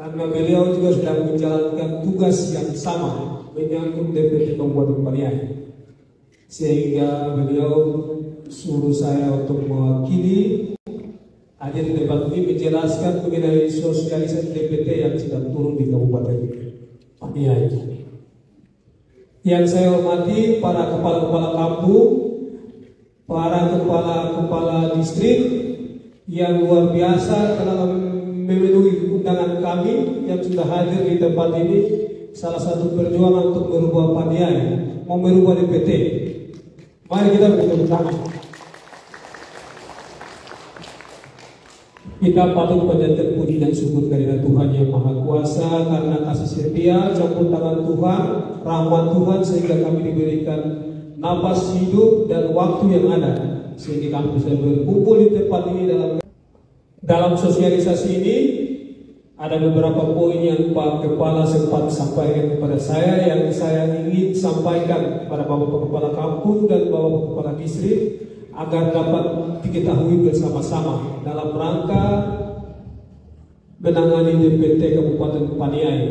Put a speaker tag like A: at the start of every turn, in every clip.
A: karena beliau juga sedang menjalankan tugas yang sama menyangkut DPT Kabupaten Paniai, sehingga beliau suruh saya untuk mewakili hadir di tempat ini menjelaskan mengenai sosialisasi DPT yang sedang turun di Kabupaten Paniai. Yang saya hormati para kepala-kepala kampung, para kepala-kepala distrik yang luar biasa telah memenuhi undangan kami yang sudah hadir di tempat ini. Salah satu perjuangan untuk merubah Paniai, mau merubah DPT. Mari kita bersama. Kita patut panjatkan puji dan syukur kehadirat Tuhan yang Maha Kuasa karena kasih setia, campur tangan Tuhan, rahmat Tuhan sehingga kami diberikan napas hidup dan waktu yang ada sehingga kami bisa berkumpul di tempat ini. Dalam sosialisasi ini ada beberapa poin yang Pak Kepala sempat sampaikan kepada saya yang saya ingin sampaikan kepada Bapak Kepala Kampung dan Bapak Kepala Distrik agar dapat diketahui bersama-sama dalam rangka menangani DPT Kabupaten Paniai.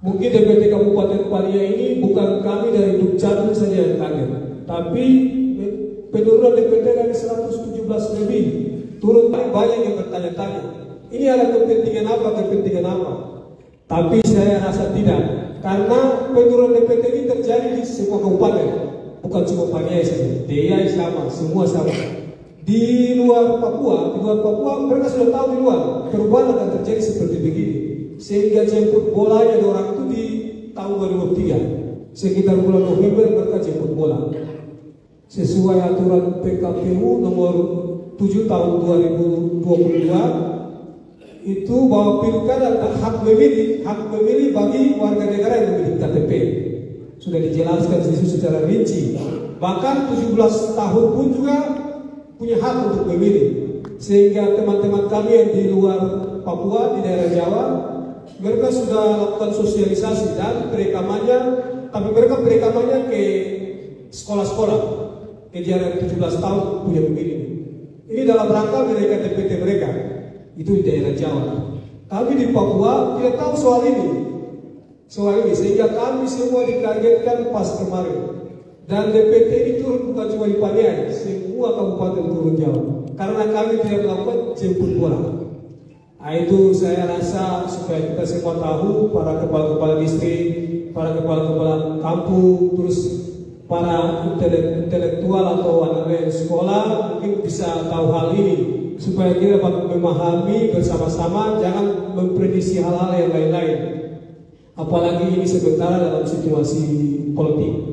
A: Mungkin DPT Kabupaten Paniai ini bukan kami dari Dukcapil saja yang kaget, tapi penurunan DPT dari 117 lebih turun. Banyak yang bertanya-tanya, ini ada kepentingan apa? Tapi saya rasa tidak, karena penurunan DPT ini terjadi di semua kabupaten. Bukan cuma Paniai saja, DIY sama, semua sama. Di luar Papua mereka sudah tahu di luar perubahan akan terjadi seperti begini. Sehingga jemput bolanya orang itu di tahun 2003, sekitar bulan November mereka jemput bola. Sesuai aturan PKPU nomor 7 tahun 2022 itu bahwa pilkada hak memilih bagi warga negara yang memiliki KTP. Sudah dijelaskan di situ secara rinci. Bahkan 17 tahun pun juga punya hak untuk memilih. Sehingga teman-teman kami yang di luar Papua, di daerah Jawa, mereka sudah lakukan sosialisasi dan perekamannya, tapi mereka perekamannya ke sekolah-sekolah, ke jarak 17 tahun punya memilih. Ini dalam rangka mereka DPT mereka, itu di daerah Jawa. Kami di Papua tidak tahu soal ini, sehingga kami semua dikagetkan pas kemarin. Dan DPT ini turun bukan cuma di Paniai, semua kabupaten turun Jawa, karena kami tidak melakukan jemput bola. Nah, itu saya rasa supaya kita semua tahu, para kepala-kepala distrik, para kepala-kepala kampung, terus para intelektual atau anak-anak sekolah mungkin bisa tahu hal ini, supaya kita dapat memahami bersama-sama, jangan memprediksi hal-hal yang lain-lain. Apalagi ini sementara dalam situasi politik.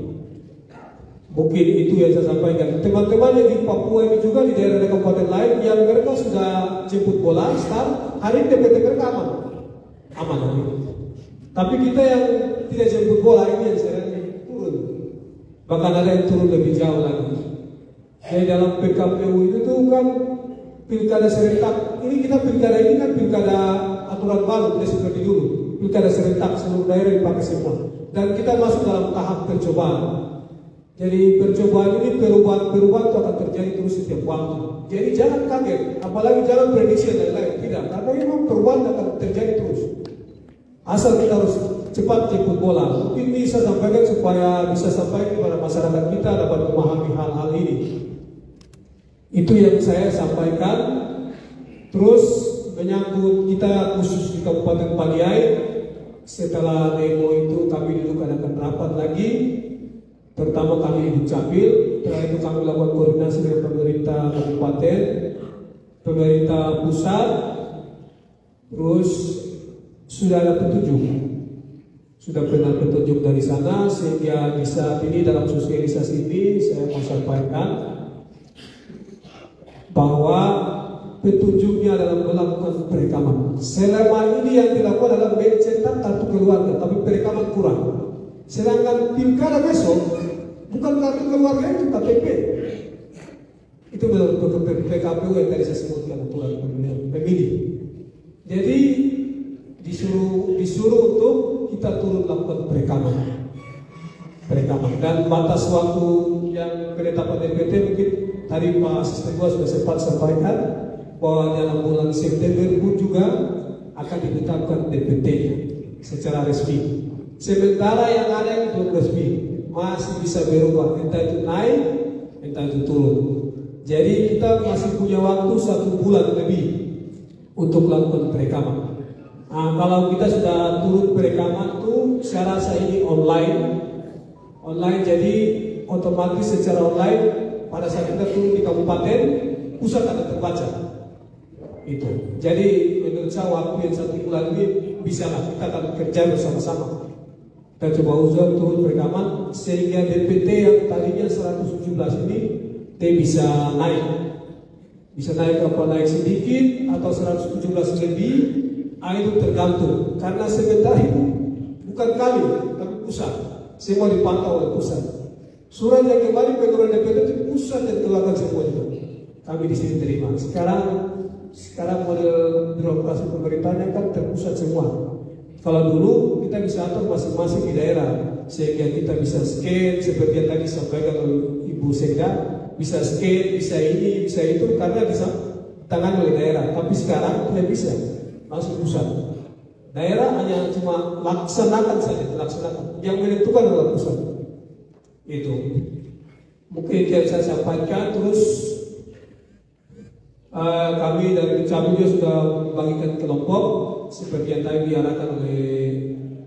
A: Mungkin itu yang saya sampaikan. Teman-teman yang di Papua ini juga di daerah kabupaten lain yang mereka sudah jemput bola, start, hari ini DPT mereka aman. Tapi kita yang tidak jemput bola ini yang saya turun. Bahkan ada yang turun lebih jauh lagi. Jadi dalam PKPU itu tuh kan pilkada serentak. Ini pilkada ini kan pilkada aturan baru, tidak seperti dulu. Pilkada serentak seluruh daerah dipakai semua. Dan kita masuk dalam tahap percobaan. Jadi percobaan ini perubahan itu akan terjadi terus setiap waktu. Jadi jangan kaget, apalagi jangan prediksi dan lain-lain. Tidak, karena memang perubahan akan terjadi terus. Asal kita harus cepat jemput bola. Mungkin bisa sampaikan supaya bisa sampai kepada masyarakat kita dapat memahami hal-hal ini. Itu yang saya sampaikan. Terus menyangkut kita khusus di Kabupaten Paniai, setelah demo itu kami duduk adakan rapat lagi. Pertama kami di Dukcapil, setelah itu kami lakukan koordinasi dengan pemerintah kabupaten, pemerintah pusat, terus sudah ada petunjuk, sudah pernah petunjuk dari sana, sehingga bisa ini dalam sosialisasi ini saya mau sampaikan bahwa petunjuknya dalam melakukan perekaman. Selama ini yang dilakukan adalah mencetak kartu keluarga, tapi perekaman kurang. Sedangkan pilkada besok bukan kartu keluarga itu KTP. Itu menurut PKPU yang tadi saya sebutkan aturan pemilih. Jadi disuruh untuk kita turun lakukan perekaman. Dan batas waktu yang penetapan DPT mungkin tadi Pak Asisten gua sudah sempat sampaikan bahwa dalam bulan September pun juga akan ditetapkan DPT-nya secara resmi. Sementara yang ada yang belum resmi masih bisa berubah, entah itu naik, entah itu turun. Jadi kita masih punya waktu 1 bulan lebih untuk melakukan perekaman. Nah, kalau kita sudah turun perekaman tuh, saya rasa ini online, jadi otomatis secara online pada saat kita turun di kabupaten, pusat akan terbaca. Itu. Jadi menurut saya waktu yang 1 bulan ini bisa lah kita akan kerja bersama-sama. Kita coba usaha turun perekaman sehingga DPT yang tadinya 117 ini dia bisa naik apa naik sedikit atau 117 lebih. Itu tergantung karena sebentar itu bukan kami tapi pusat, semua dipantau oleh pusat. Surat yang kemarin pengeluaran DPT itu pusat yang keluarkan semua itu kami di sini terima. Sekarang model birokrasi pemerintahnya kan terpusat semua. Kalau dulu kita bisa atur masing-masing di daerah sehingga kita bisa scan seperti yang tadi sampaikan oleh Ibu Sekda, bisa scan, bisa ini, bisa itu karena bisa tangan oleh daerah. Tapi sekarang tidak bisa, langsung pusat. Daerah hanya cuma laksanakan saja, yang menentukan adalah pusat. Itu mungkin yang saya sampaikan. Terus kami dari Dukcapil juga sudah membagikan kelompok seperti yang tadi diarahkan oleh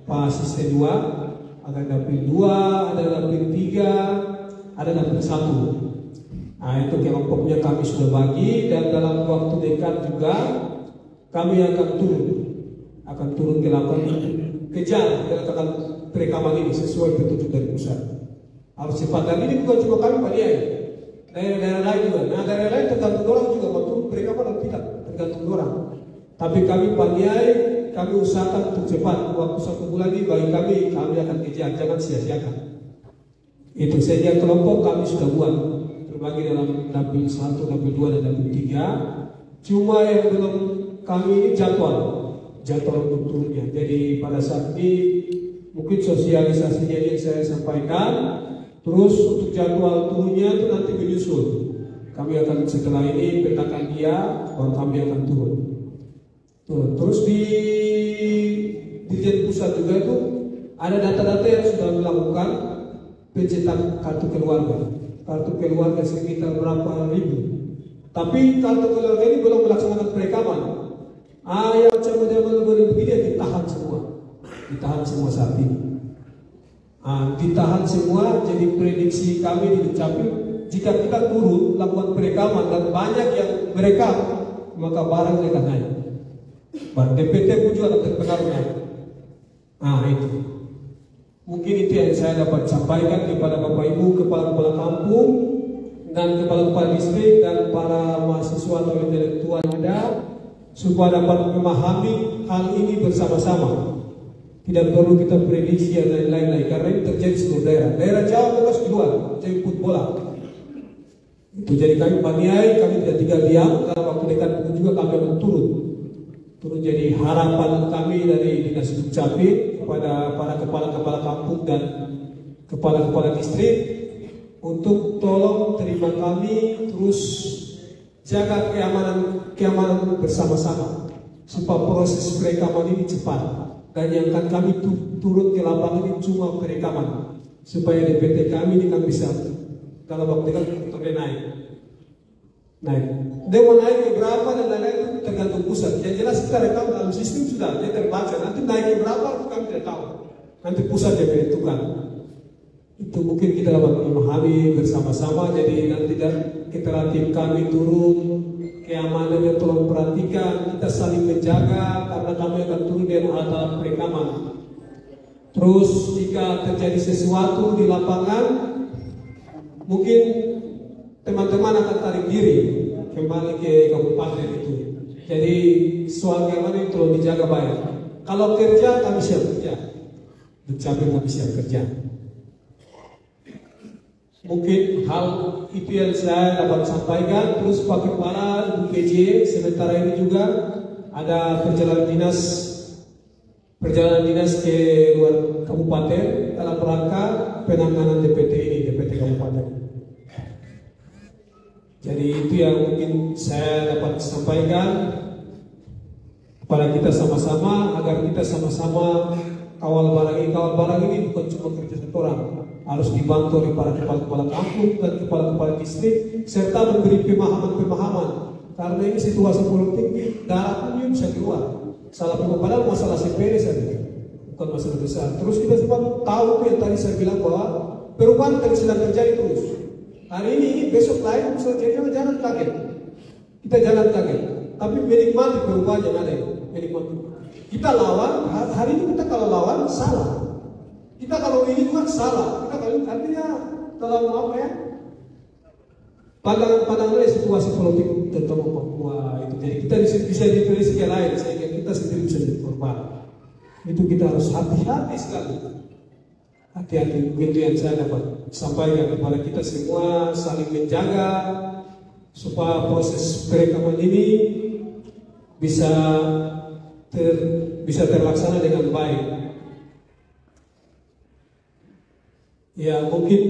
A: Pak Asisten 2, ada dapil 2, ada dapil 3, ada dapil 1. Nah itu kelompoknya kami sudah bagi dan dalam waktu dekat juga kami akan turun ke lapangan kejar melakukan perekaman ini sesuai petunjuk dari pusat. Harus cepat, dan ini bukan cuma kami paniai, daerah-daerah lain juga. Nah daerah lain tergantung orang juga waktu perekaman atau tidak, tergantung orang. Tapi kami paniai, kami usahakan untuk cepat. Waktu 1 bulan ini bagi kami akan kejar, jangan sia-siakan. Itu saja kelompok kami sudah buat, terbagi dalam dapil 1, dapil 2, dan dapil 3. Cuma yang belum kami jadwal untuk turunnya. Jadi pada saat ini mungkin sosialisasinya yang saya sampaikan. Terus untuk jadwal turunnya itu nanti menyusul. Kami akan setelah ini petakan dia, baru kami akan turun. Terus di Dirjen Pusat juga itu ada data-data yang sudah melakukan pencetak kartu keluarga. Kartu keluarga sekitar berapa ribu. Tapi kartu keluarga ini belum melaksanakan perekaman. Yang model-model begini ditahan semua saat ini. Ditahan semua. Jadi prediksi kami di Dukcapil, jika kita turun lakukan perekaman dan banyak yang merekam, maka barang akan naik. DPT pun juga akan terpengaruh naik. Itu mungkin itu yang saya dapat sampaikan kepada Bapak Ibu kepala-kepala kampung dan kepala-kepala distrik dan para mahasiswa atau intelektual ada, supaya dapat memahami hal ini bersama-sama. Tidak perlu kita prediksi dan lain-lain karena ini terjadi di seluruh daerah. Daerah Jawa terus keluar jadi bola. Itu jadi kami paniai, kami tidak tinggal diam. Dalam waktu dekat itu juga kami akan turun. Jadi harapan kami dari Dinas Dukcapil kepada para kepala-kepala kampung dan kepala-kepala distrik untuk tolong terima kami, terus jaga keamanan bersama-sama supaya proses perekaman ini cepat. Dan yang akan kami turun ke lapangan ini cuma perekaman supaya DPT kami ini kan bisa dalam waktu dekat naik. Dia mau naik ke berapa dan lain-lain itu tergantung pusat. Yang jelas kita rekam dalam sistem sudah dia terbaca. Nanti naik ke berapa itu kami tidak tahu. Nanti pusat yang menentukan. Itu mungkin kita dapat memahami bersama-sama. Jadi nanti kita latih kami turun, keamanannya tolong perhatikan, kita saling menjaga karena kami akan turun dengan alat perekaman. Terus jika terjadi sesuatu di lapangan, mungkin teman-teman akan tarik diri kembali ke kabupaten itu. Jadi soal keamanan itu tolong dijaga baik. Kalau kerja kami siap kerja, Dukcapil kami siap kerja. Mungkin hal itu yang saya dapat sampaikan. Terus Pak Kepala PJ sementara ini juga ada perjalanan dinas ke luar kabupaten dalam rangka penanganan DPT ini, DPT kabupaten. Jadi itu yang mungkin saya dapat sampaikan. pada kita sama-sama agar kita sama-sama kawal barang ini bukan cuma kerja satu orang, harus dibantu oleh para kepala-kepala kampung dan kepala-kepala distrik serta memberi pemahaman karena ini situasi politik darat pun bisa keluar. Salah padahal masalah sepele saja, bukan masalah besar. Terus kita semua tahu yang tadi saya bilang bahwa perubahan sedang terjadi terus. Hari ini, besok lain, jangan kaget. Kita jangan kaget, tapi menikmati perubahan yang ada. Menikmati. Kita lawan, hari ini kita kalau lawan salah. Kita kalau ini juga salah. Kita kalau artinya dalam apa ya? Pandangan situasi politik tentang Papua itu. Jadi kita bisa dipilih yang lain sehingga kita sendiri bisa jadi korban. Itu kita harus hati-hati sekali. Hati-hati, begitu yang saya dapat sampaikan kepada kita semua, saling menjaga supaya proses perekaman ini bisa terlaksana dengan baik. Ya mungkin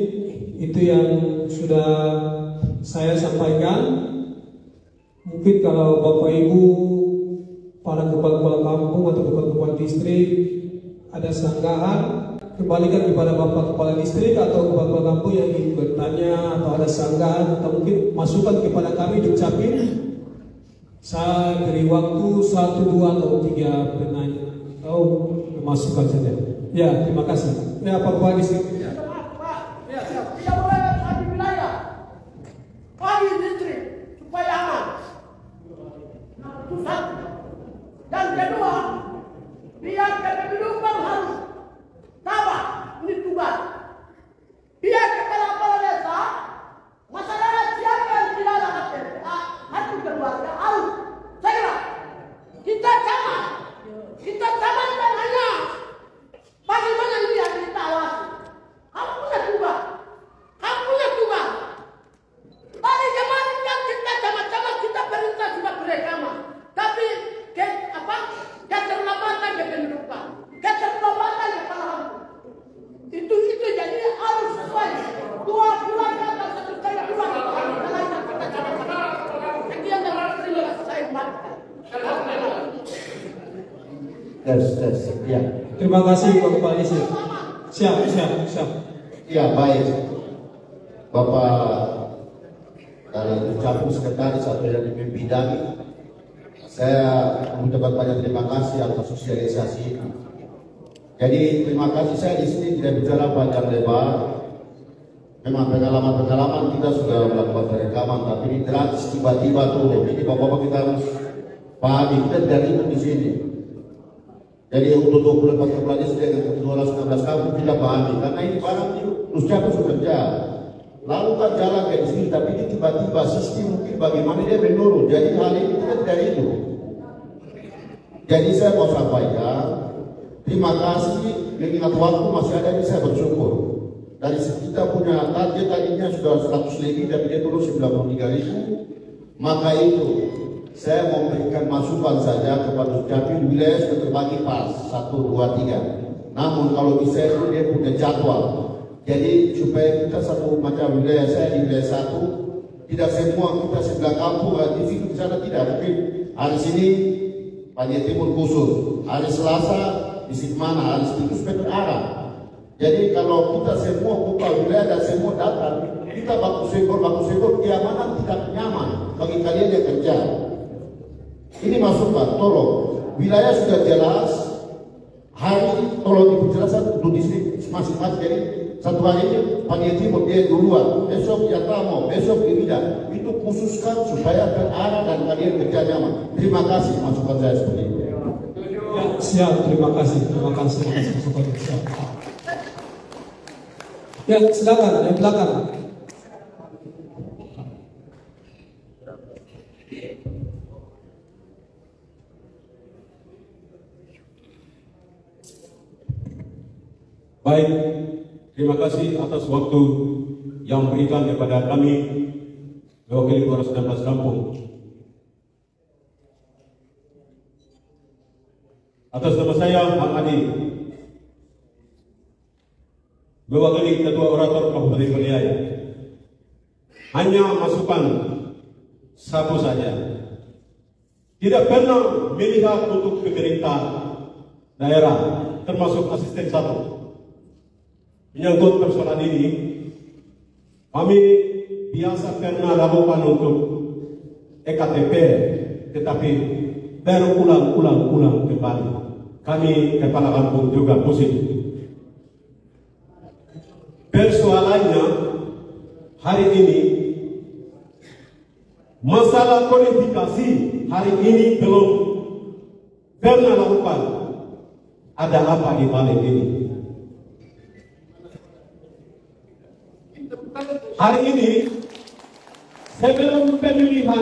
A: itu yang sudah saya sampaikan. Mungkin kalau Bapak Ibu para kepala-kepala kampung atau kepala-kepala distrik ada sanggahan, kembalikan kepada Bapak Kepala Distrik atau Kepala Kampung yang ingin bertanya atau ada sanggahan atau mungkin masukan kepada kami diucapin. Saya beri waktu 1, 2 atau 3 penanya atau masukan saja. Ya, terima kasih. Ya, Pak Kepala Distrik.
B: Pak, ya, tidak boleh di wilayah. Bagi distrik supaya aman. Itu satu. Dan kedua, biar kependudukan harus tabah, ini tugas. Biar kepala-kepala desa, masyarakat siapa yang tidak ada hati keluarga harus segera kita camatkan hanya bagaimana ini yang kita awasi. Kamu punya tugas. Tadi kemarin kan kita camat-camat kita perintah sudah berekama, tapi keterlambatan kependudukan. Keterlambatan kepala itu jadi harus sesuai 2 bulan atau 1,5 bulan dalam kita cara-cara. Sekian dan terima saya kembali.
C: Ya.
A: Terima kasih Pak Kepala Distrik. Siap.
C: Ya baik, Bapak dari Dukcapil Sekretaris atau yang dipimpin, saya mengucapkan banyak terima kasih atas sosialisasi ini. Jadi terima kasih, saya di sini tidak bicara panjang lebar. Memang pengalaman kita sudah melakukan perekaman, tapi ini drastis tiba-tiba turun. Jadi bapak-bapak kita harus pahami, kita tidak ikut di sini. Jadi untuk 24 kepala desa dengan 216 kampung kita pahami, karena ini barang itu Dukcapil sudah kerja. Lalu kan jalan kayak di sini, tapi ini tiba-tiba sistem mungkin bagaimana dia menurun. Jadi hal ini kita tidak itu. Jadi saya mau sampaikan, terima kasih, mengingat waktu masih ada ini saya bersyukur. Dari kita punya target tadinya sudah 100 lebih, tapi dia turun 93.000. Maka itu saya mau memberikan masukan saja kepada Dukcapil, wilayah sudah terbagi pas 1, 2, 3. Namun kalau bisa itu dia punya jadwal. Jadi supaya kita satu macam wilayah, saya di wilayah 1, tidak semua kita sebelah kampung di situ di sana tidak. Mungkin hari sini Panjang Timur khusus, hari Selasa di mana, hari Senin supaya terarah. Jadi kalau kita semua buka wilayah dan semua datang, kita baku sekor, keamanan tidak nyaman bagi kalian yang kerja. Ini masukan, tolong. Wilayah sudah jelas, hari tolong diperjelaskan untuk distrik masing-masing. Jadi satu hari ini Panjang Timur dia duluan, besok Yatamo, besok Irida. Itu khususkan supaya terarah dan kalian kerja nyaman. Terima kasih masukan saya seperti itu.
A: Ya, siap, terima kasih masukan siap. Ya, silakan yang belakang.
D: Baik, terima kasih atas waktu yang berikan kepada kami mewakili 216 kampung. Atas nama saya Pak Adi, mewakili Ketua Orator Kabupaten Beliaya, hanya masukan satu saja. tidak pernah melihat untuk pemerintah daerah, termasuk asisten satu. Menyangkut persoalan ini, kami biasa pernah lakukan untuk EKTP, tetapi berulang-ulang kembali. Kami kepala kampung juga pusing. Persoalannya hari ini, masalah kualifikasi hari ini belum pernah lakukan. Ada apa di balik ini? Hari ini sebelum pemilihan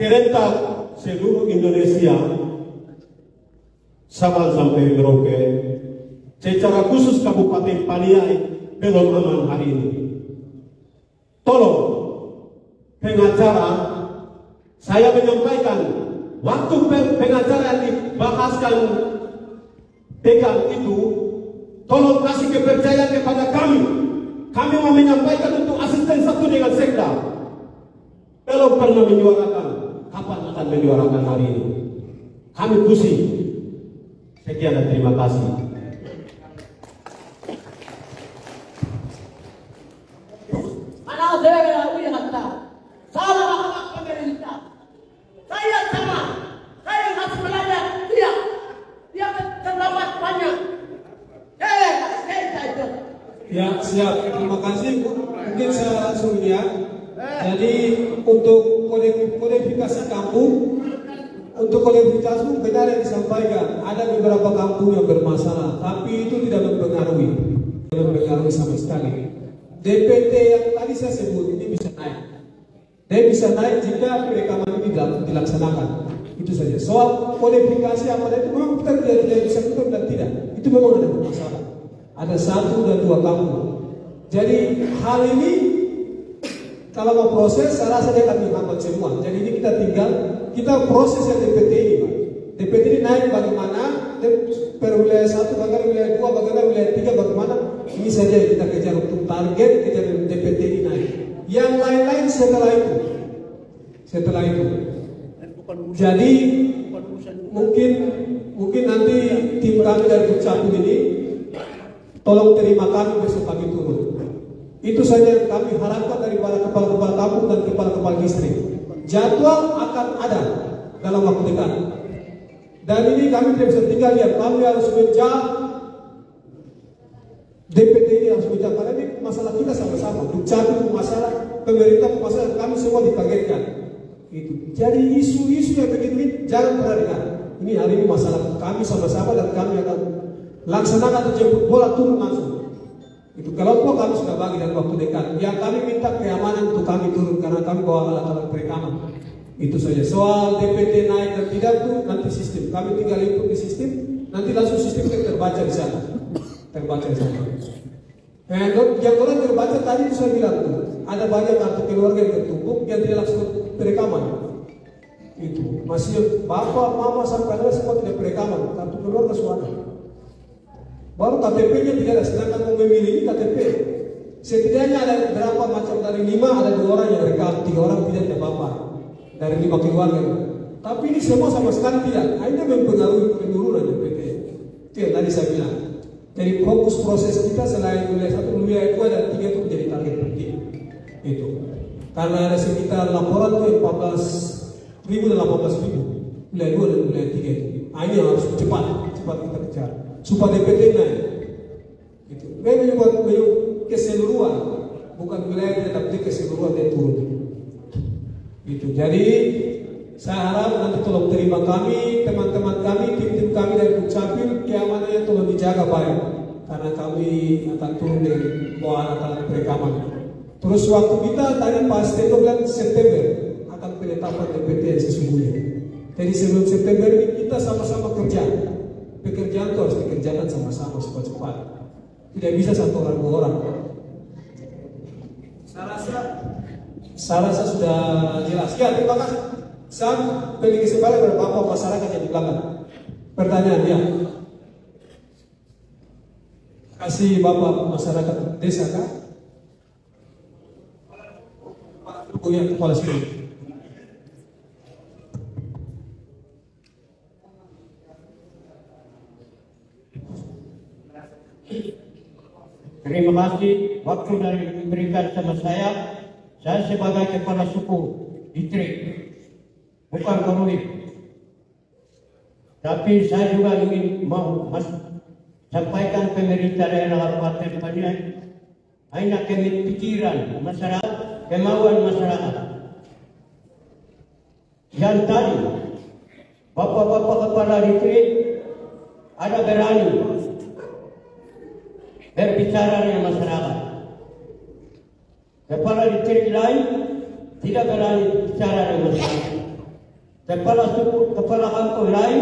D: serentak seluruh Indonesia, Sabang sampai Merauke, secara khusus Kabupaten Paniai belum aman hari ini. Tolong pengacara, saya menyampaikan waktu pengacara yang dibahaskan pegang itu, tolong kasih kepercayaan kepada kami. Kami mau menyampaikan untuk asisten satu dengan sekda. Belum pernah menyuarakan. Kapan akan menyuarakan hari ini? Kami pusing. Sekian dan terima kasih.
B: Mana saya yang kata, salah hak pemerintah. Saya sama, saya harus belajar dia terdapat banyak.
A: Ya, siap. Terima kasih. Mungkin saya langsung ya. Jadi untuk kodifikasi kampung, untuk kodifikasi benar yang disampaikan, ada beberapa kampung yang bermasalah, tapi itu tidak mempengaruhi sama sekali. DPT yang tadi saya sebut ini bisa naik. Dia bisa naik jika rekaman ini dilaksanakan. Itu saja. Soal kodifikasi apa itu memang kita tidak bisa tutup dan tidak. Itu memang ada masalah. Ada 1 dan 2 kampung. Jadi hal ini kalau mau proses, saya rasa dia akan menghambat semua. Jadi ini kita proses yang DPT ini, Pak. DPT ini naik bagaimana, per wilayah 1, bagaimana wilayah 2, bagaimana wilayah 3, bagaimana. Ini saja yang kita kejar untuk target kejar DPT ini naik. Yang lain-lain setelah itu. Jadi mungkin nanti tim kami dari Dukcapil ini tolong terima kami besok kami turun. Itu saja yang kami harapkan dari para kepala-kepala kampung dan kepala-kepala distrik. Jadwal akan ada dalam waktu dekat. Dan ini kami tidak bisa tinggal diam. Kami harus menjawab DPT ini, harus menjawab karena ini masalah kita sama-sama. Dukcapil masalah, pemerintah masalah, kami semua dikagetkan. Itu. Jadi isu-isu yang begitu ini jangan pernah dengar. Ini hari ini masalah kami sama-sama dan kami akan laksanakan atau jemput bola turun langsung. Itu kelompok kami sudah bagi dalam waktu dekat. Yang kami minta keamanan untuk kami turun karena kami bawa alat-alat perekaman. Itu saja. Soal DPT naik dan tidak itu nanti sistem. Kami tinggal input di sistem, nanti langsung sistem terbaca di sana. Yang orang terbaca tadi itu saya bilang tuh, ada banyak kartu keluarga yang tertumpuk yang tidak langsung perekaman. Itu masih bapak, mama sampai anak semua tidak perekaman, kartu keluarga suara. Baru KTP-nya tidak ada, sedangkan mau memilih ini KTP. Setidaknya ada berapa macam, dari 5 ada 2 orang yang rekam, 3 orang tidak apa-apa dari 5 keluarga. Tapi ini semua sama sekali tidak. Ini mempengaruhi penurunan DPT. Itu yang tadi saya bilang. Jadi fokus proses kita selain wilayah 1, wilayah 2 dan 3 itu menjadi target penting. Itu. Karena ada sekitar laporan itu 14.000 dan 18.000. Wilayah 2 dan wilayah 3 itu. Ini harus cepat kita kejar. Supaya DPT naik. Itu. Memang keseluruhan, bukan wilayah tidak, tapi keseluruhan dia turun. Itu. Jadi saya harap nanti tolong terima kami, teman-teman kami, tim-tim kami dari Dukcapil, keamanannya tolong dijaga baik, karena kami akan turun dengan bawa alat perekaman. Terus waktu kita tadi pas bulan September akan penetapan DPT yang sesungguhnya. Jadi sebelum September ini kita sama-sama kerja. Pekerjaan itu harus dikerjakan sama-sama cepat-cepat. Tidak bisa 1 orang 2 orang. Saya rasa sudah jelas. Ya, terima kasih. Saya beri kesempatan kepada Bapak masyarakat yang di belakang. Pertanyaan ya. Kasih Bapak masyarakat desa kan? Punya kepala sini.
E: Terima kasih waktu dari diberikan sama saya. Saya sebagai kepala suku distrik, bukan komunis. Tapi saya juga ingin sampaikan pemerintah daerah Kabupaten Paniai, hanya pikiran masyarakat, kemauan masyarakat. Yang tadi, bapak-bapak kepala distrik ada berani berbicara dengan masyarakat. Kepala distrik lain tidak berani bicara dengan masyarakat. Kepala suku, kepala kampung lain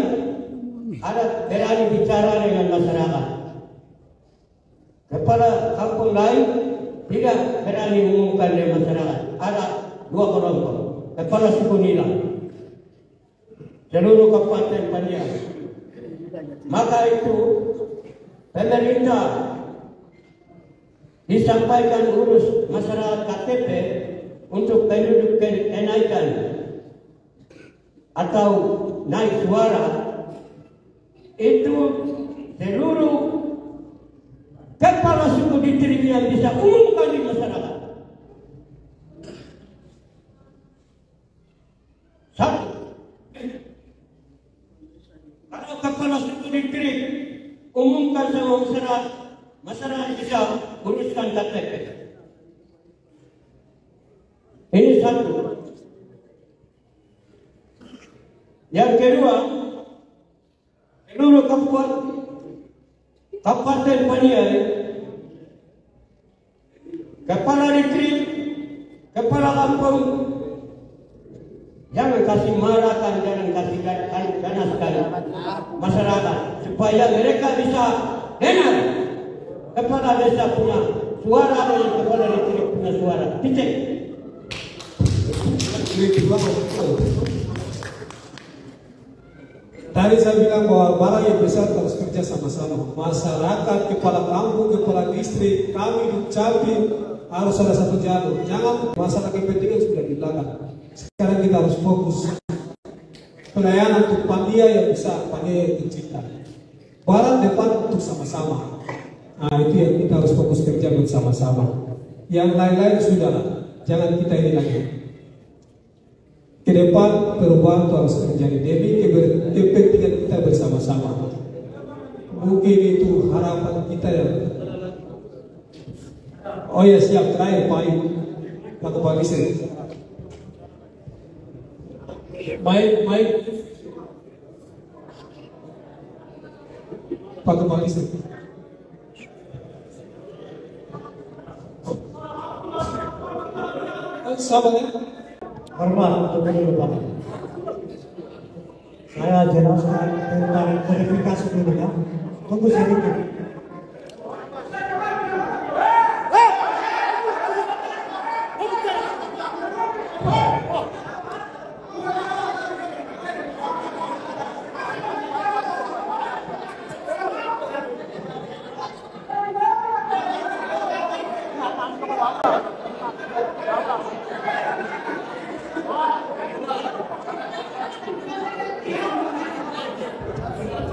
E: ada berani bicara dengan masyarakat. Kepala kampung lain tidak berani mengumumkan dengan masyarakat. Ada dua kelompok. Kepala suku nila seluruh Kabupaten Paniai. Maka itu pemerintah disampaikan urus masyarakat KTP untuk penduduk kenaikan atau naik suara itu seluruh kepala suku distrik yang bisa umumkan di masyarakat. Satu, kalau kepala suku distrik umumkan sama masyarakat bisa uruskan KTP. Ini satu. Yang kedua, seluruh Kabupaten Paniai, kepala distrik, kepala kampung, jangan kasih marahkan, jangan kasih ganaskan masyarakat supaya mereka bisa dengar. Kepala desa punya suara dan kepala distrik punya suara. Titik.
A: Tadi saya bilang bahwa barang yang besar harus kerja sama-sama. Masyarakat, kepala kampung, kepala distrik, kami di Capi harus ada satu jalur. Jangan masalah kepentingan sudah di belakang. Sekarang kita harus fokus pelayanan untuk Paniai yang besar, Paniai yang tercinta. Barang depan untuk sama-sama. Nah, itu yang kita harus fokus kerja bersama-sama. Yang lain-lain sudahlah, jangan kita ini lagi. Ke depan perubahan itu harus terjadi demi kepentingan kita bersama-sama. Mungkin itu harapan kita yang. Oh ya, siap, terakhir Pak Kepala Distrik. Baik. Pak Kepala Distrik. Sabar ya.
E: Hormat untuk Bapak. Saya jelaskan tentang verifikasi dulu ya. Tunggu sedikit.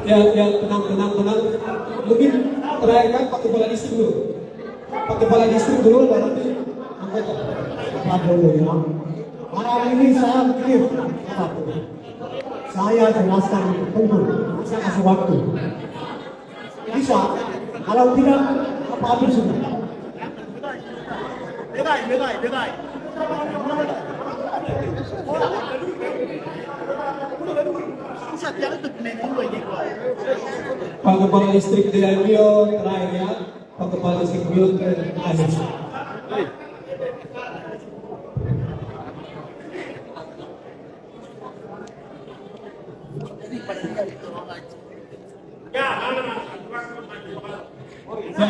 A: Ya, tenang. Mungkin terakhir kan Pak Kepala Distrik dulu. Pak Kepala Distrik dulu, baru nanti anggota.
E: Pak dulu ya. Malam ini saya clear. Saya jelaskan tunggu. Saya kasih waktu. Bisa. Kalau tidak, apa sudah. Begai.
A: Pak Kepala Distrik dari Rio terakhir ya. Pak Kepala Distrik Rio terakhir. Ya,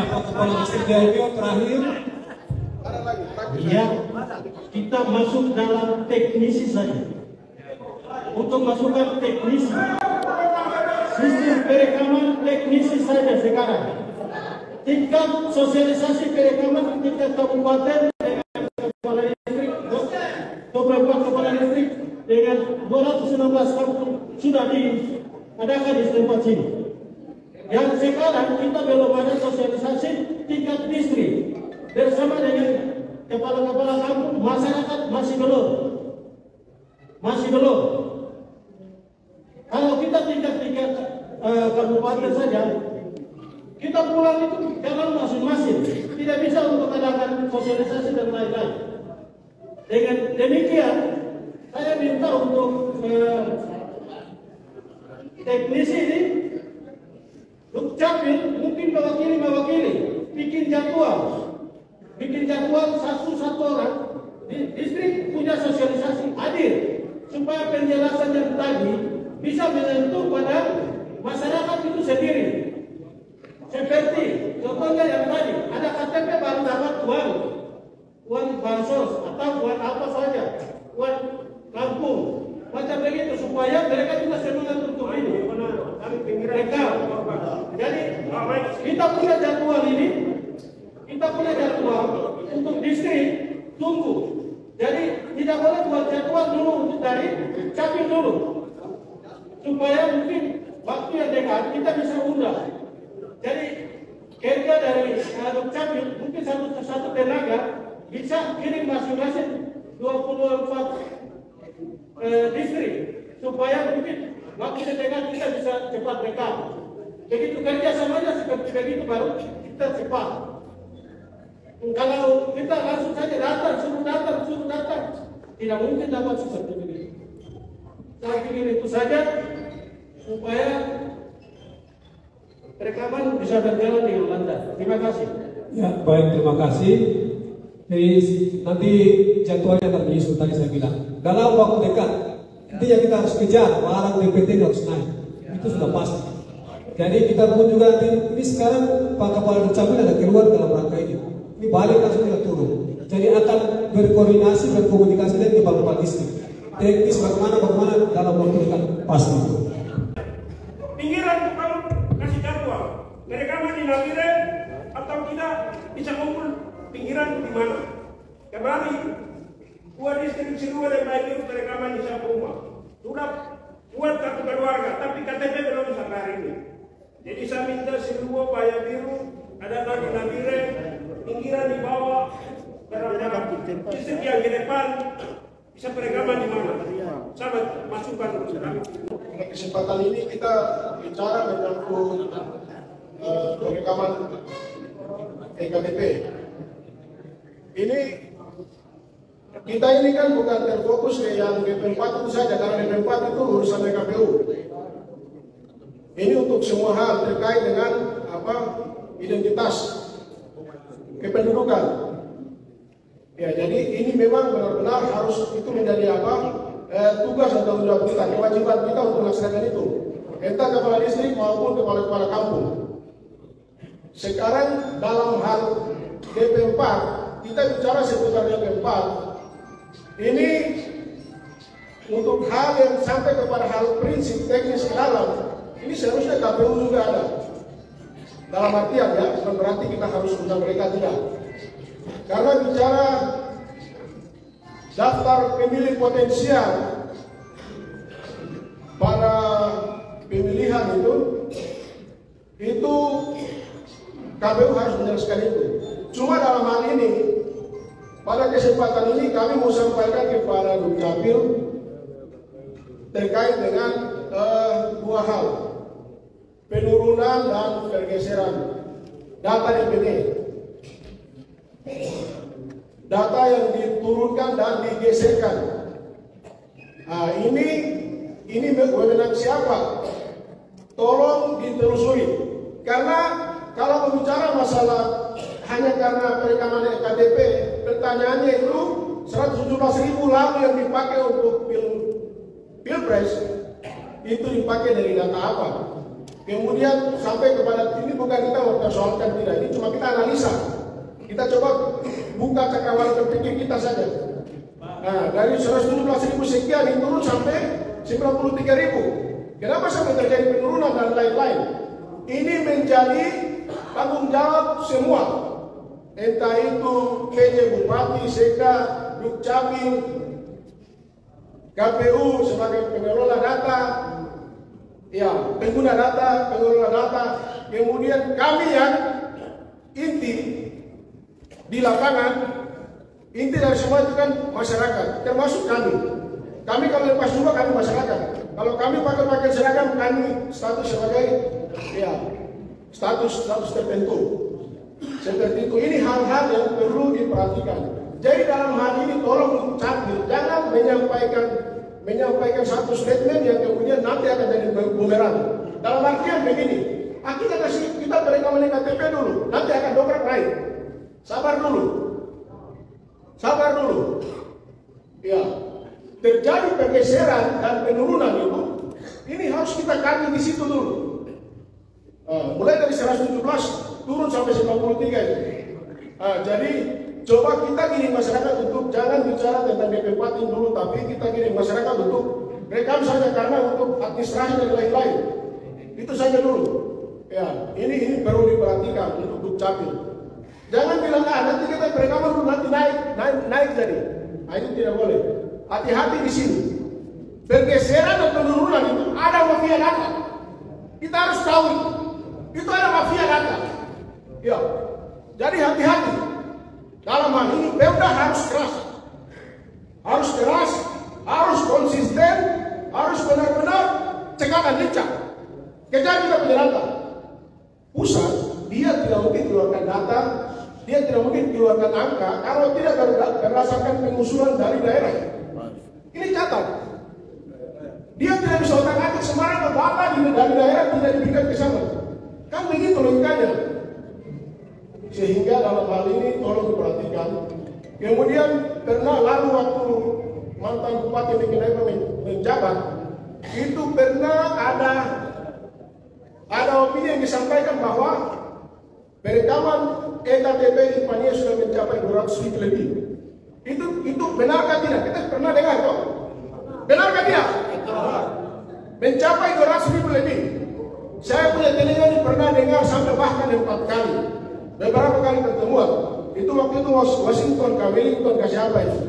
A: Pak Kepala Distrik dari Rio terakhir.
E: Ya, kita masuk dalam teknisi saja. Untuk masukkan teknisi, sistem perekaman teknisi saja sekarang. Tingkat sosialisasi perekaman tingkat kabupaten dengan kepala distrik
D: 2016 kampung sudah diadakan di tempat sini. Yang sekarang kita belum ada sosialisasi tingkat distrik bersama dengan kepala-kepala kampung, masyarakat masih belum. Kalau kita tingkat kabupaten saja, kita pulang itu jalan masing-masing, tidak bisa untuk adakan sosialisasi dan lain-lain. Dengan demikian, saya minta untuk teknisi ini, Dukcapil mungkin mewakili, bikin jadwal satu orang di distrik punya sosialisasi hadir supaya penjelasan yang tadi bisa menyentuh pada masyarakat itu sendiri. Seperti contohnya yang tadi ada KTP baru dapat uang bansos atau uang apa saja, uang kampung, macam begitu supaya mereka juga semangat untuk ini. Mereka, jadi kita punya jadwal ini, untuk distrik tunggu. Jadi tidak boleh buat jadwal dulu untuk dari capil dulu, supaya mungkin waktu yang dekat kita bisa undang. Jadi kerja dari Dukcapil mungkin satu tenaga bisa kirim masing-masing 24 distrik supaya mungkin waktu yang dekat kita bisa cepat rekam. Begitu kerja samanya seperti begitu baru kita cepat. Kalau kita langsung saja suruh datang, tidak mungkin dapat seperti ini. Saya pikir itu saja supaya rekaman bisa berjalan dengan lancar. Terima kasih.
A: Ya, baik, terima kasih. Jadi nanti jadwalnya akan menyusul tadi saya bilang. Dalam waktu dekat, intinya kita harus kejar barang DPT harus naik. Itu sudah pasti. Jadi kita pun juga ini sekarang Pak Kepala Dukcapil ada keluar dalam rangka ini. Ini balik langsung kita turun. Jadi akan berkoordinasi, berkomunikasi dengan kepala distrik. Teknis bagaimana dalam waktu dekat pasti.
F: Pinggiran kalau kasih jadwal, mereka di Nabire atau tidak bisa kumpul pinggiran di mana? Kemarin buat distrik Sirua dan Bayu mereka di satu rumah sudah buat kartu keluarga, tapi KTP belum sampai hari ini. Jadi saya minta Sirua, Baya Biru, ada lagi Nabire, pinggiran di bawah, distrik yang di depan bisa perekaman di mana? Saya masukkan dulu.
G: Kesempatan ini kita bicara menyangkut perekaman EKTP. Ini kita ini kan bukan terfokus ke yang BP4 itu saja, karena BP4 itu urusan KPU. Ini untuk semua hal terkait dengan identitas kependudukan. Ya, jadi ini memang benar-benar harus itu menjadi tugas dan tanggung jawab kita, kewajiban kita untuk melaksanakan itu. Entah kepala distrik maupun kepala-kepala kampung. Sekarang dalam hal DP4, kita bicara seputar DP4. Ini untuk hal yang sampai kepada hal prinsip teknis ke dalam, ini seharusnya KPU juga ada. Dalam artian ya, bukan berarti kita harus undang mereka, tidak. Karena bicara daftar pemilih potensial pada pemilihan itu KPU harus menjelaskan itu. Cuma dalam hal ini, pada kesempatan ini kami mau sampaikan kepada Dukcapil terkait dengan dua hal, penurunan dan pergeseran data DPT. Data yang diturunkan dan digeserkan. Nah, ini wewenang siapa? Tolong ditelusuri. Karena kalau berbicara masalah hanya karena perekaman EKTP, pertanyaannya itu 117.000 lalu yang dipakai untuk pilpres itu dipakai dari data apa? Kemudian sampai kepada ini bukan kita mempersoalkan, tidak, ini cuma kita analisa. Kita coba buka cakrawala berpikir kita saja. Nah, dari 117.000 sekian ini turun sampai 93.000. Kenapa sampai terjadi penurunan dan lain-lain? Ini menjadi tanggung jawab semua. Entah itu PJ Bupati, Sekda, Dukcapil, KPU sebagai pengelola data, ya pengguna data, pengelola data, kemudian kami yang inti di lapangan, inti dari semua itu kan masyarakat, termasuk kami. Kami kalau lepas juga kami masyarakat. Kalau kami pakai seragam, kami status sebagai ya status tertentu. Seperti itu. Ini hal-hal yang perlu diperhatikan. Jadi dalam hal ini tolong Capil jangan menyampaikan satu statement yang kemudian nanti akan jadi bumerang. Dalam artian begini, kita berekaman KTP dulu, nanti akan dobrak naik. Sabar dulu. Ya, terjadi pergeseran dan penurunan itu, ini harus kita kaji di situ dulu. Mulai dari 117 turun sampai 93 itu. Jadi coba kita giring masyarakat untuk jangan bicara tentang DP4 dulu, tapi kita giring masyarakat untuk rekam saja karena untuk administrasi dan lain-lain. Itu saja dulu. Ya, ini perlu diperhatikan untuk Dukcapil. Jangan bilang nanti kita berekaman dulu nanti naik jadi. Itu tidak boleh. Hati-hati di sini. Pergeseran dan penurunan itu ada mafia data. Kita harus tahu itu ada mafia data. Ya. Jadi hati-hati. Dalam hal ini Pemda harus keras. Harus konsisten, harus benar-benar cegah dan lincah. Kejar kita punya data. Pusat dia tidak mungkin keluarkan data, dia tidak mungkin keluarkan angka kalau tidak berdasarkan pengusulan dari daerah. Ini catat. Dia tidak bisa otak-atik sembarang data dari daerah tidak diberikan ke sana. Kan begitu logikanya. Sehingga dalam hal ini tolong diperhatikan. Kemudian pernah lalu waktu mantan Bupati Mikinaipa menjabat, itu pernah ada opini yang disampaikan bahwa perekaman EKTP di Pania sudah mencapai 200.000 lebih. Itu benarkah tidak? Kita pernah dengar kok. Benarkah tidak? Mencapai 200.000 lebih. Saya punya telinga ini pernah dengar sampai bahkan 4 kali. Beberapa kali pertemuan. Itu waktu itu Washington, Wellington, siapa itu?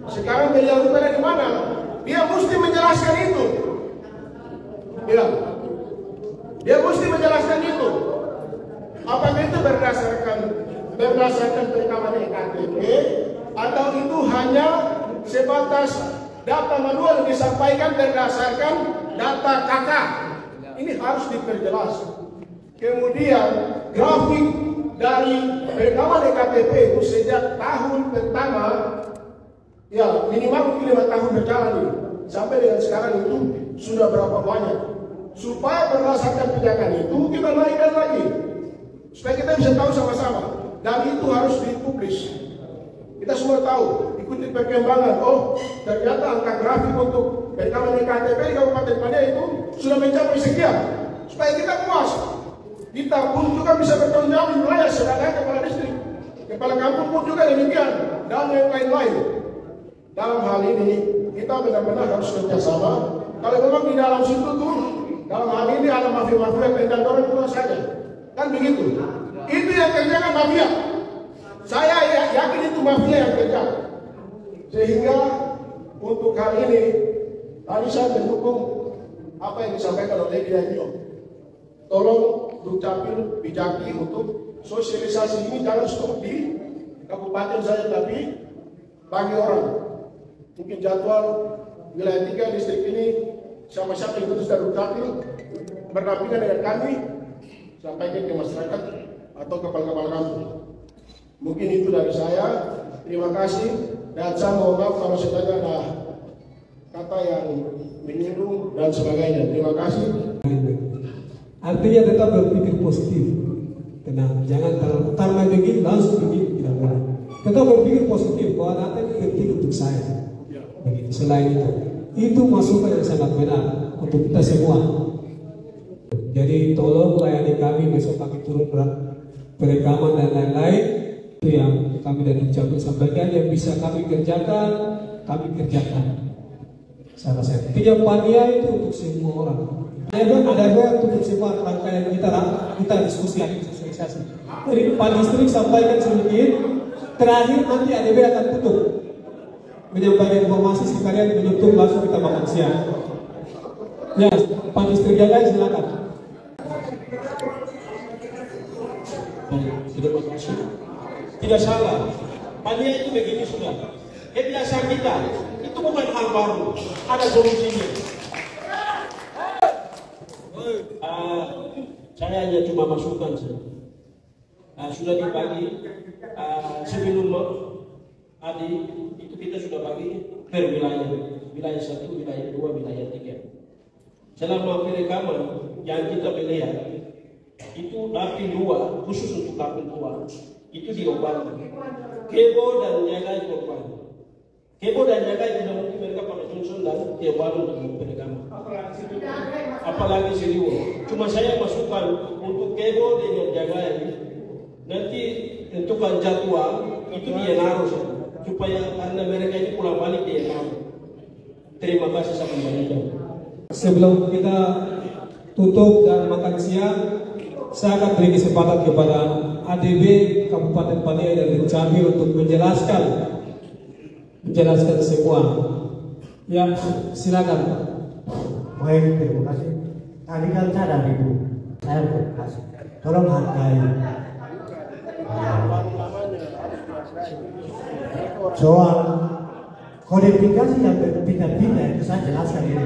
G: Sekarang beliau dari mana? Dia mesti menjelaskan itu. Bilang. Dia mesti menjelaskan itu. Apakah itu berdasarkan perekaman EKTP atau itu hanya sebatas data manual yang disampaikan berdasarkan data KK? Ini harus diperjelas. Kemudian grafik dari perekaman EKTP itu sejak tahun pertama, ya minimal 5 tahun berjalan ini, sampai dengan sekarang itu sudah berapa banyak. Supaya berdasarkan pijakan itu kita naikkan lagi, supaya kita bisa tahu sama-sama. Dan itu harus dipublish. Kita semua tahu, ikuti perkembangan. Oh, ternyata angka grafik untuk perekaman EKTP di Kabupaten Pania itu sudah mencapai sekian. Supaya kita puas. Kita pun juga bisa bertanggung jawab di wilayah, sedangkan kepala distrik, kepala kampung pun juga demikian, dan yang lain-lain. Dalam hal ini kita benar-benar harus kerjasama. Kalau memang di dalam situ tuh, dalam hal ini ada mafia-mafia yang tendang orang pulang saja, kan begitu. Itu yang kerjakan mafia. Saya yakin itu mafia yang kerja. Sehingga untuk hal ini tadi saya mendukung apa yang disampaikan oleh Dianyo. Tolong Dukcapil bijaki untuk sosialisasi ini jangan stop di kabupaten saja, tapi bagi orang. Mungkin jadwal wilayah 3 distrik ini siapa-siapa yang putus dari Dukcapil berdampingan dengan kami, sampaikan ke masyarakat atau kepala-kepala kampung. Mungkin itu dari saya. Terima kasih dan saya mohon maaf kalau saya ada kata yang menyinggung dan sebagainya. Terima kasih.
A: Artinya tetap berpikir positif. Tenang, jangan karena begini langsung begini, tidak boleh. Tetap berpikir positif bahwa data ini penting untuk saya. Begitu. Selain itu masukan yang sangat benar untuk kita semua. Jadi tolong layani kami, besok kami turun perekaman dan lain-lain. Itu yang kami dari Dukcapil sampaikan, yang bisa kami kerjakan, kami kerjakan. Salah satu pinjam Pania itu untuk semua orang. Ada untuk semua rangkaian kita diskusi, sosialisasi. Jadi Pak Distrik sampaikan sedikit, terakhir nanti ADB akan tutup. menyampaikan informasi sekalian menutup langsung kita makan siang. Ya, Pak Misteri Jagai silakan.
D: Terima kasih. Tidak salah. Paniai itu begini sudah. Kebiasaan kita itu bukan hal baru. Ada solusinya. Saya hanya cuma masukkan saja. Sudah dibagi sebelum Adi itu kita sudah bagi per wilayah, wilayah 1, wilayah 2, wilayah 3. Selama perekaman yang kita melihat itu dapil 2 khusus untuk dapil 2 itu diobati. Kebo dan Jagai diobati. Kebo dan Jagai tidak mungkin mereka pada Johnson dan diobati untuk perekaman. Apalagi Seriwo. Cuma saya masukkan untuk Kebo dengan Jagai. Nanti tentukan jadwal itu dia naruh supaya karena mereka ini pulang balik dia naruh. Terima kasih sama banyak.
A: Sebelum kita tutup dan makan siang, saya akan beri kesempatan kepada ADB Kabupaten Paniai dan Dukcapil untuk menjelaskan semua. Ya, silakan.
E: Baik, terima kasih. Tadi kan saya dari Ibu, saya terima kasih. Tolong hargai. Soal kodifikasi yang berpindah-pindah itu saya jelaskan ini.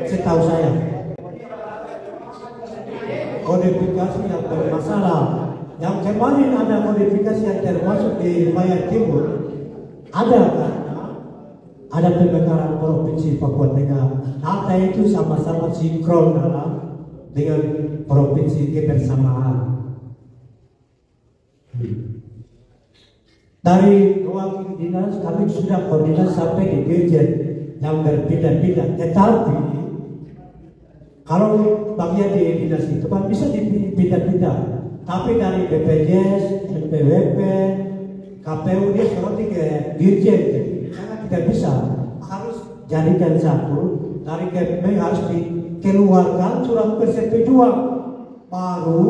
E: Setahu saya, kodifikasi yang bermasalah, yang kemarin ada kodifikasi yang termasuk di Bayar Timur, ada karena ada pemekaran provinsi Papua Tengah. Data itu sama-sama sinkron dengan provinsi kebersamaan. Dari ruang dinas kami sudah koordinasi sampai di dirjen yang berpindah-pindah. Tetapi kalau bagian di dinas itu kan bisa dipindah-pindah. Tapi dari BPJS, NPWP, KPU dia seperti ke dirjen, sangat tidak bisa. Harus jadikan satu dari KPU harus dikeluarkan surat persetujuan baru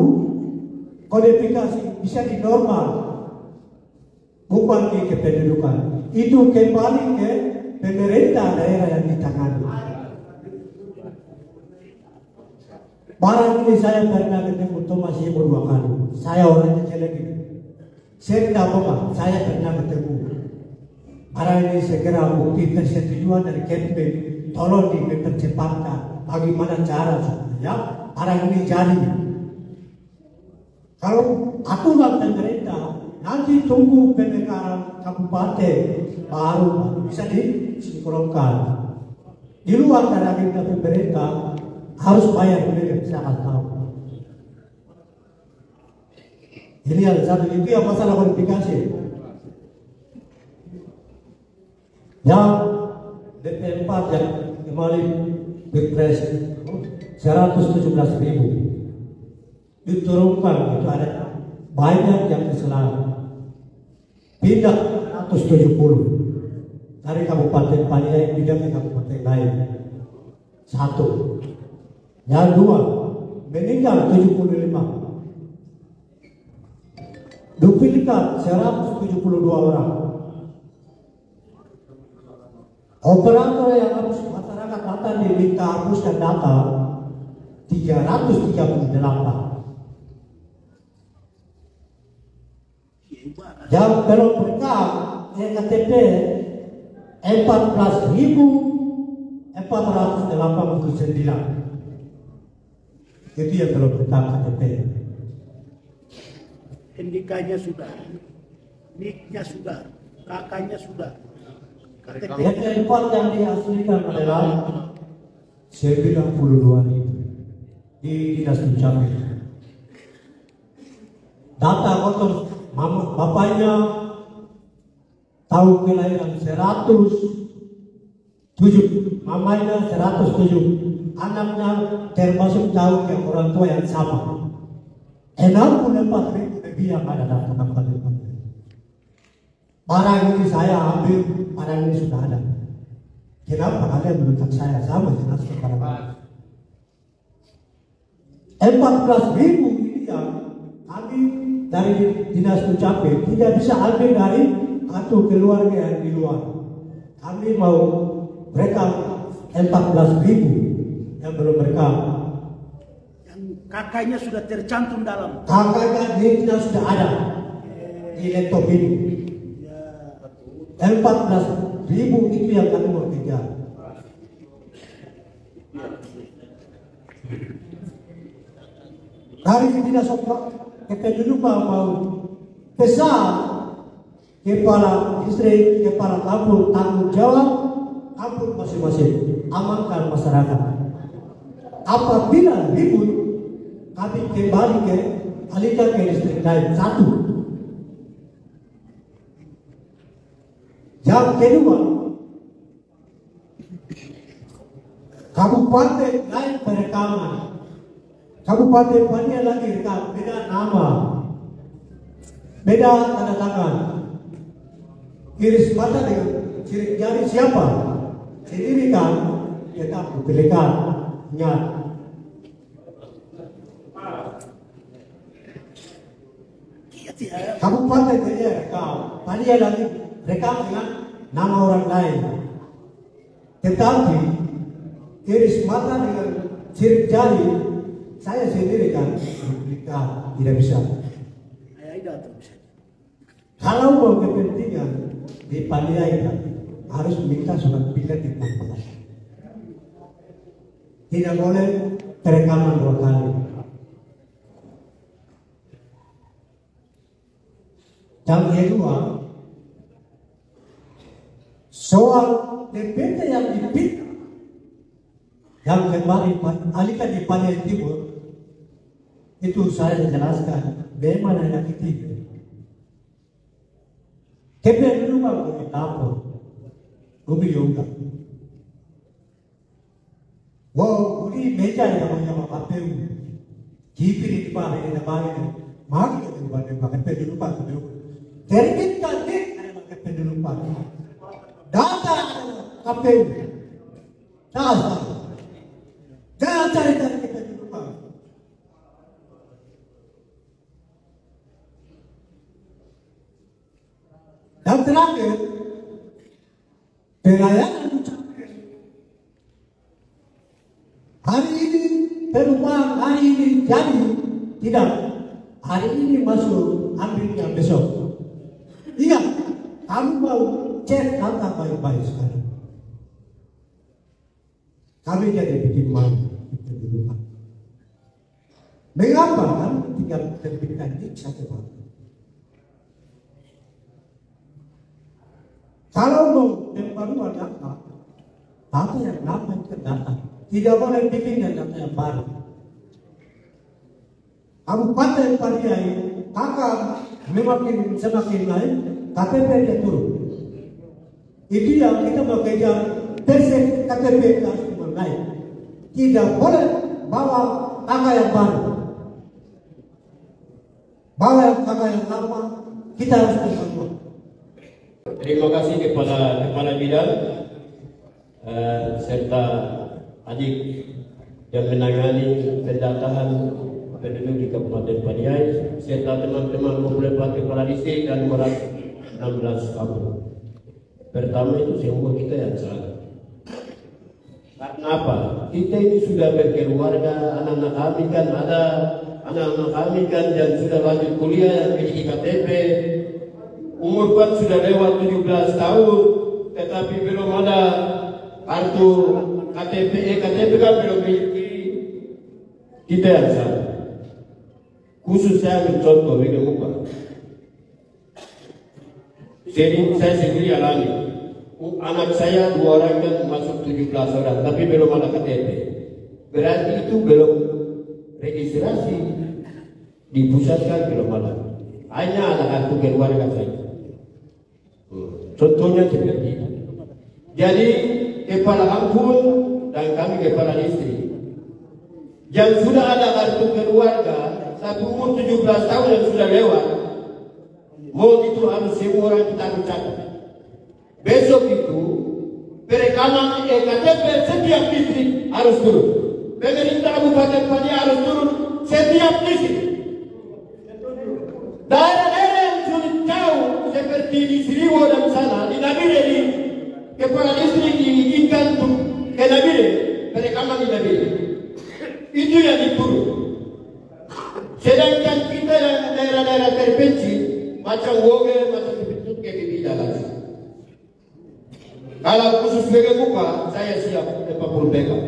E: kodifikasi bisa dinormal. Bukan di kependudukan, itu kembali ke pemerintah daerah yang ditangani. Barang ini saya pernah ketemu Thomas Ibu 2 kali. Saya orangnya jelek ini. Saya tidak bohong, saya pernah ketemu. Barang ini segera bukti persetujuan dari KPP, tolong dipercepatkan. Bagaimana cara supaya barang ini jadi? Kalau aturan pemerintah nanti tunggu pemekaran kabupaten baru bisa disinkronkan. Di luar dari agenda pemerintah harus bayar dulu, saya akan tahu. Ini yang satu itu yang masalah kualifikasi. Yang DP4 yang kembali Pilpres 117.000 diturunkan, itu ada banyak yang kesalahan. Pindah 170 dari Kabupaten Paniai pindah ke kabupaten lain. 1. Yang 2, meninggal 75. Duplikat 172 orang. Operator yang harus masyarakat data diminta hapuskan data 338. Yang belum berkah KTP 14.489. Itu yang belum berkah KTP.
G: NIK-nya sudah, NIK-nya sudah, KK-nya sudah.
E: Yang keempat yang diaslikan adalah 92.000 di Dinas Dukcapil. Data kotor bapaknya tahun kelahiran 107, mamanya 107, anaknya termasuk tahun yang orang tua yang sama. 64.000 lebih yang ada data kabupaten. Barang ini saya ambil, barang ini sudah ada. Kenapa kalian menentang saya? Sama jelas barang. 14.000 ini yang kami dari Dinas Dukcapil tidak bisa ambil dari kartu keluarga yang di luar. kami mau rekam 14.000 yang belum rekam.
B: Yang kakaknya sudah tercantum dalam.
E: Kakaknya dia sudah ada di laptop ini. 14.000 itu yang kami mau kejar. Hari ini kita dulu mau besar kepala distrik, kepala kampung tanggung jawab kampung masing-masing, amankan masyarakat. Apabila ribut, kami kembali alihkan ke distrik lain satu. Yang kedua, kabupaten lain perekaman. Kabupaten Pania lagi rekam, beda nama, beda tanda tangan, iris mata dengan ciri jari siapa, sendiri kan, tetap dipilihkan, ingat. Kabupaten Pania rekam, Pania lagi rekam dengan nama orang lain, tetapi iris mata dengan ciri jari saya sendiri kan tidak bisa. Kalau mau kepentingan di Paniai harus minta surat pindah di Pampang. Tidak boleh perekaman 2 kali. Yang kedua, soal DPT yang dipilih yang kemarin alihkan di Paniai Timur itu saya jelaskan bagaimana yang ketiga. Kemudian dulu kalau tapor, bumi yoga. Wow, ini meja yang namanya KPU. Kipir di bawah ini mari kita buat KPU dulu pak. Terbitkan dek KPU dulu pak. Data KPU. Data. Jangan cari kita dulu pak. Dan terakhir, pelayanan hari ini perubahan hari ini jadi tidak. Hari ini masuk ambilnya besok. Iya, kamu mau cek data baik-baik sekarang. Kami jadi bikin malu. Mengapa kan tinggal terbitkan di satu waktu? Kalau mau pembaruan data yang lama itu data. Tidak boleh bikin data yang baru. Kabupaten Paniai akan semakin naik, KTP dia turun. Itu yang kita mau kejar, persek KTP harus naik. Tidak boleh bawa angka yang baru. Bawa angka yang lama, kita harus berbangun.
H: Terima kasih kepada Kepala Bidang serta adik yang menangani pendataan penduduk di Kabupaten Paniai serta teman-teman beberapa kepala distrik dan 216 kampung. Pertama itu semua kita yang salah. Karena apa? Kita ini sudah berkeluarga, anak-anak kami kan ada, anak-anak kami kan yang sudah lanjut kuliah yang memiliki KTP. Umur kan sudah lewat 17 tahun, tetapi belum ada kartu KTP. KTP kan belum memiliki. Kita yang salah. Khusus saya mencontoh di muka. Saya sendiri alami. Anak saya 2 orang kan masuk 17 orang, tapi belum ada KTP. Berarti itu belum registrasi di pusat kan belum ada. Hanya ada kartu keluarga saja. Contohnya seperti itu. Jadi kepala kampung dan kami kepala distrik yang sudah ada kartu keluarga, tapi umur 17 tahun yang sudah lewat, mau itu harus semua orang kita catat. Besok itu perekaman KTP setiap distrik harus turun. Pemerintah Kabupaten Paniai harus turun setiap distrik. Daerah-daerah yang sulit jauh seperti di Sriwo dan sana, di Nabire, di kepala distrik diizinkan untuk ke Nabire, perekaman di Nabire. Itu yang diturun. Sedangkan kita yang daerah-daerah terpencil, macam Woge, macam Bibitut, ke Bibidalas. Kalau khusus Wege Kupa, saya siap ke Papua Beka.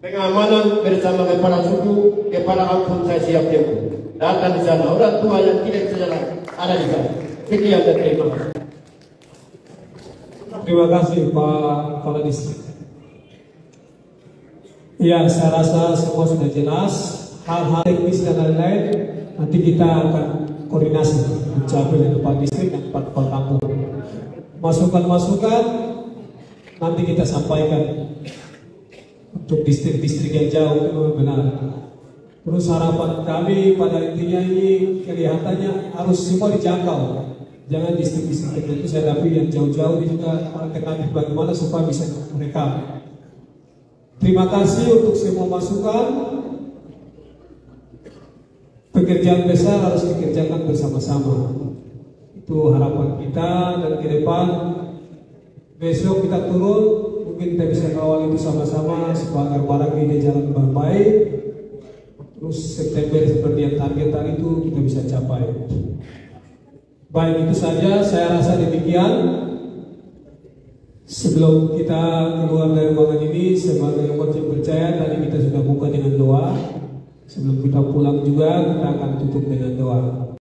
H: Pengamanan bersama kepala suku, kepala kampung saya siap tempuh. Datang di sana, orang tua yang tidak bisa jalan ada di sana. Sekian dan terima kasih.
A: Terima kasih Pak Kepala Distrik. Ya, saya rasa semua sudah jelas. Hal-hal teknis dan lain-lain nanti kita akan koordinasi mencapai dengan Pak Distrik dan Pak Kepala Kampung. Masukan-masukan nanti kita sampaikan untuk distrik-distrik yang jauh itu benar. Terus harapan kami pada intinya ini kelihatannya harus semua dijangkau. Jangan distrik-distrik tertentu, saya hadapi yang jauh-jauh ini juga alternatif bagaimana supaya bisa mereka. Terima kasih untuk semua masukan. Pekerjaan besar harus dikerjakan bersama-sama. Itu harapan kita, dan ke depan besok kita turun, mungkin kita bisa kawal itu sama-sama supaya barang ini jalan dengan baik. Terus September seperti yang target tadi itu kita bisa capai. Baik, itu saja saya rasa demikian. Sebelum kita keluar dari ruangan ini, sebagai wajib percaya tadi kita sudah buka dengan doa. Sebelum kita pulang juga kita akan tutup dengan doa.